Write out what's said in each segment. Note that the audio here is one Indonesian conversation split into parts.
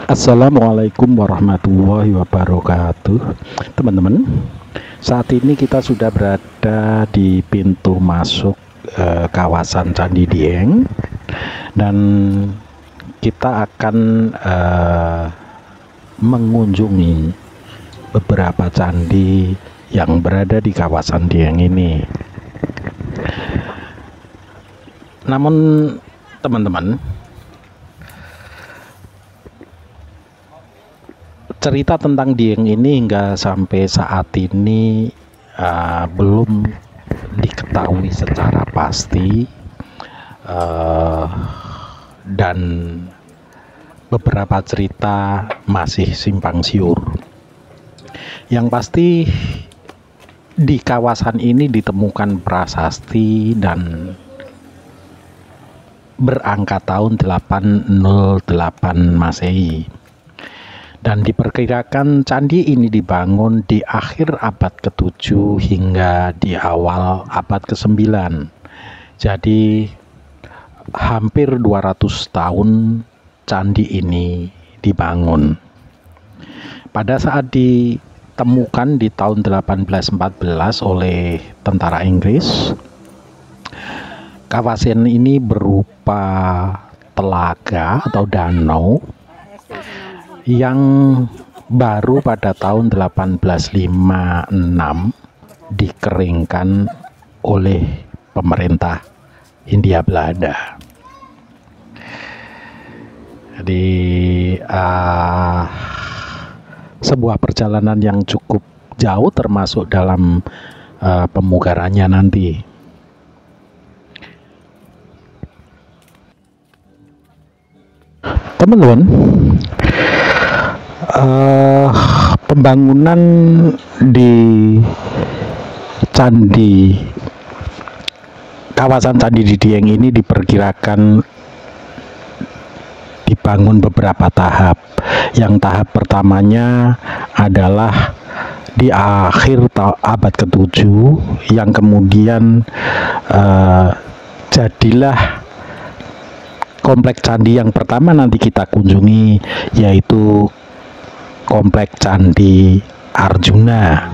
Assalamualaikum warahmatullahi wabarakatuh. Teman-teman, saat ini kita sudah berada di pintu masuk kawasan Candi Dieng, dan kita akan mengunjungi beberapa candi yang berada di kawasan Dieng ini. Namun teman-teman, cerita tentang Dieng ini hingga sampai saat ini belum diketahui secara pasti, dan beberapa cerita masih simpang siur. Yang pasti di kawasan ini ditemukan prasasti dan berangka tahun 808 Masehi. Dan diperkirakan candi ini dibangun di akhir abad ke-7 hingga di awal abad ke-9. Jadi hampir 200 tahun candi ini dibangun. Pada saat ditemukan di tahun 1814 oleh tentara Inggris, kawasan ini berupa telaga atau danau yang baru pada tahun 1856 dikeringkan oleh pemerintah Hindia Belanda. Jadi sebuah perjalanan yang cukup jauh termasuk dalam pemugarannya nanti. Teman-teman, pembangunan di kawasan Candi di Dieng ini diperkirakan dibangun beberapa tahap. Yang tahap pertamanya adalah di akhir abad ke-7, yang kemudian jadilah komplek candi yang pertama nanti kita kunjungi, yaitu komplek Candi Arjuna.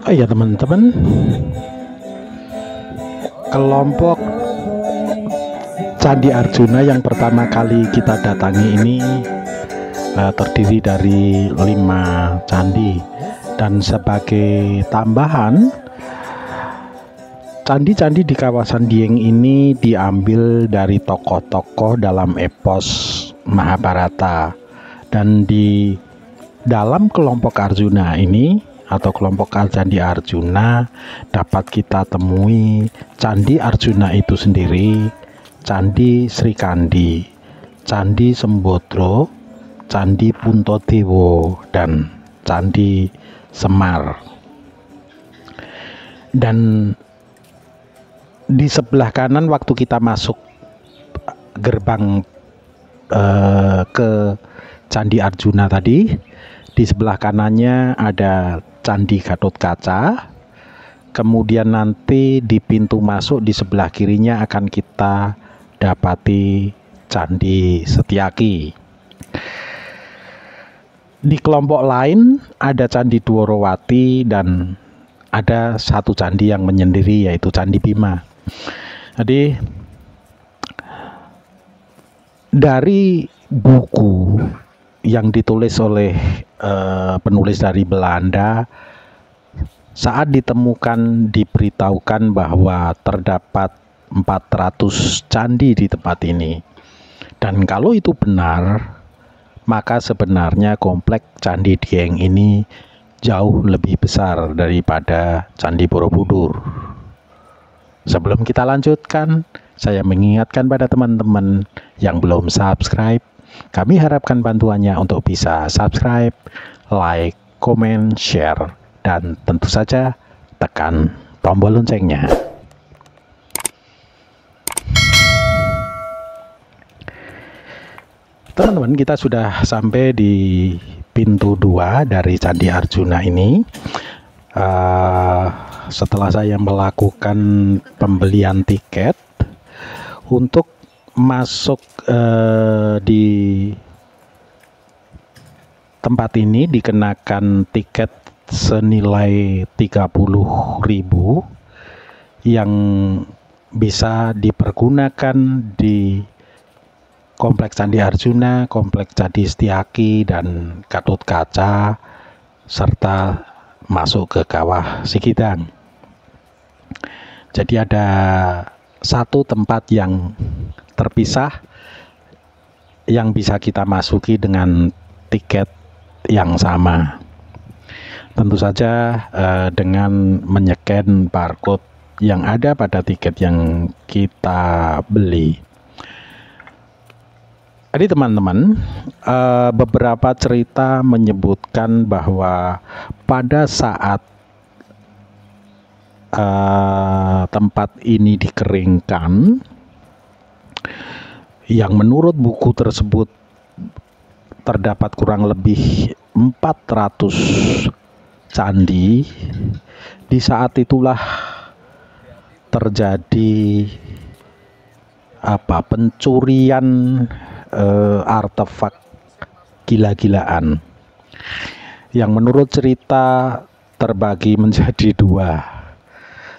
Oh ya teman-teman, kelompok Candi Arjuna yang pertama kali kita datangi ini terdiri dari 5 candi, dan sebagai tambahan, candi-candi di kawasan Dieng ini diambil dari tokoh-tokoh dalam epos Mahabharata. Dan di dalam kelompok Arjuna ini atau kelompok Candi Arjuna dapat kita temui Candi Arjuna itu sendiri, Candi Srikandi, Candi Sembodro, Candi Puntodewo, dan Candi Semar. Dan di sebelah kanan waktu kita masuk gerbang ke Candi Arjuna tadi, di sebelah kanannya ada Candi Gatotkaca. Kemudian nanti di pintu masuk di sebelah kirinya akan kita dapati Candi Setyaki. Di kelompok lain ada Candi Dwarowati dan ada satu candi yang menyendiri, yaitu Candi Bima. Jadi dari buku yang ditulis oleh penulis dari Belanda, saat ditemukan diberitahukan bahwa terdapat 400 candi di tempat ini. Dan kalau itu benar, maka sebenarnya komplek Candi Dieng ini jauh lebih besar daripada Candi Borobudur. Sebelum kita lanjutkan, saya mengingatkan pada teman-teman yang belum subscribe Kami harapkan bantuannya untuk bisa subscribe, like, komen, share, dan tentu saja tekan tombol loncengnya. Teman-teman, kita sudah sampai di pintu 2 dari Candi Arjuna ini. Setelah saya melakukan pembelian tiket untuk masuk di tempat ini dikenakan tiket senilai 30.000 yang bisa dipergunakan di Kompleks Candi Arjuna, Kompleks Candi Setiaki, dan Gatotkaca, serta masuk ke Kawah Sikidang. Jadi ada satu tempat yang terpisah yang bisa kita masuki dengan tiket yang sama. Tentu saja dengan menyeken barcode yang ada pada tiket yang kita beli. Jadi teman-teman, beberapa cerita menyebutkan bahwa pada saat tempat ini dikeringkan, yang menurut buku tersebut terdapat kurang lebih 400 candi, di saat itulah terjadi pencurian artefak gila-gilaan yang menurut cerita terbagi menjadi 2.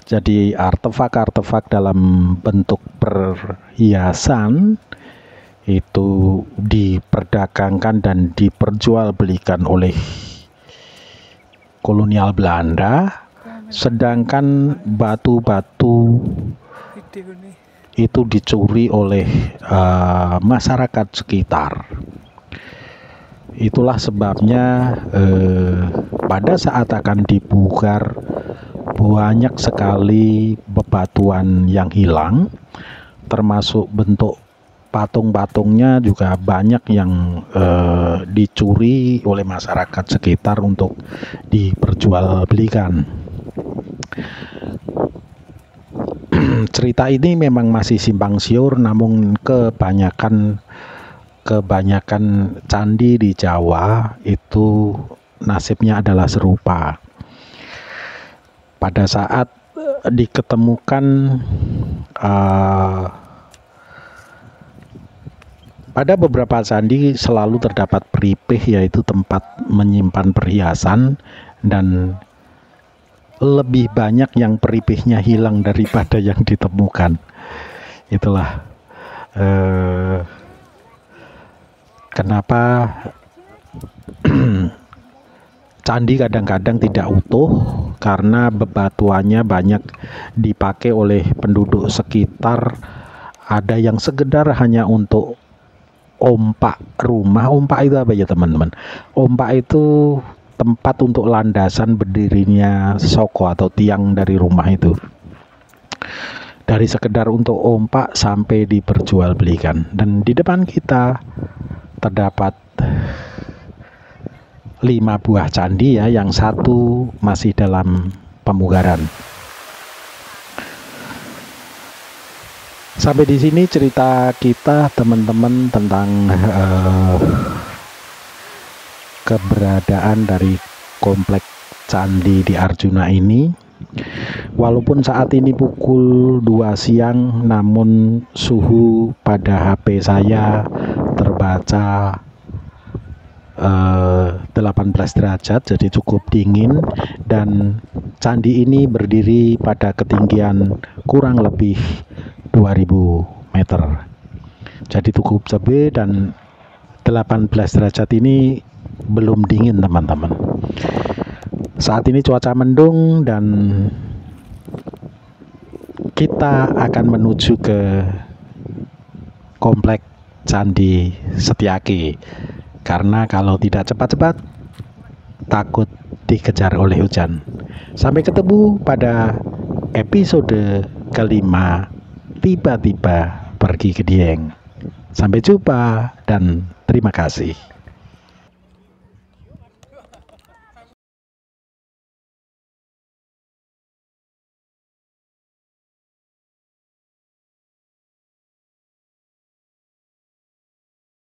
Jadi artefak-artefak dalam bentuk perhiasan itu diperdagangkan dan diperjualbelikan oleh kolonial Belanda, sedangkan batu-batu itu dicuri oleh masyarakat sekitar. Itulah sebabnya pada saat akan dibongkar banyak sekali bebatuan yang hilang, termasuk bentuk patung-patungnya juga banyak yang dicuri oleh masyarakat sekitar untuk diperjualbelikan. Cerita ini memang masih simpang siur, namun kebanyakan candi di Jawa itu nasibnya adalah serupa. Pada saat diketemukan pada beberapa candi selalu terdapat peripih, yaitu tempat menyimpan perhiasan, dan lebih banyak yang peripihnya hilang daripada yang ditemukan. Itulah kenapa candi kadang-kadang tidak utuh, karena bebatuannya banyak dipakai oleh penduduk sekitar. Ada yang sekedar hanya untuk ompak rumah. Ompak itu apa ya teman-teman? Ompak itu tempat untuk landasan berdirinya soko atau tiang dari rumah itu. Dari sekedar untuk ompak sampai diperjualbelikan. Dan di depan kita terdapat 5 buah candi ya, yang satu masih dalam pemugaran. Sampai di sini cerita kita teman-teman tentang keberadaan dari kompleks candi di Arjuna ini. Walaupun saat ini pukul 2 siang, namun suhu pada HP saya terbaca 18 derajat, jadi cukup dingin. Dan candi ini berdiri pada ketinggian kurang lebih 2000 meter, jadi cukup sepi, dan 18 derajat ini belum dingin teman-teman. Saat ini cuaca mendung dan kita akan menuju ke kompleks Candi Setiaki, karena kalau tidak cepat-cepat takut dikejar oleh hujan. Sampai ketemu pada episode kelima, tiba-tiba pergi ke Dieng. Sampai jumpa dan terima kasih.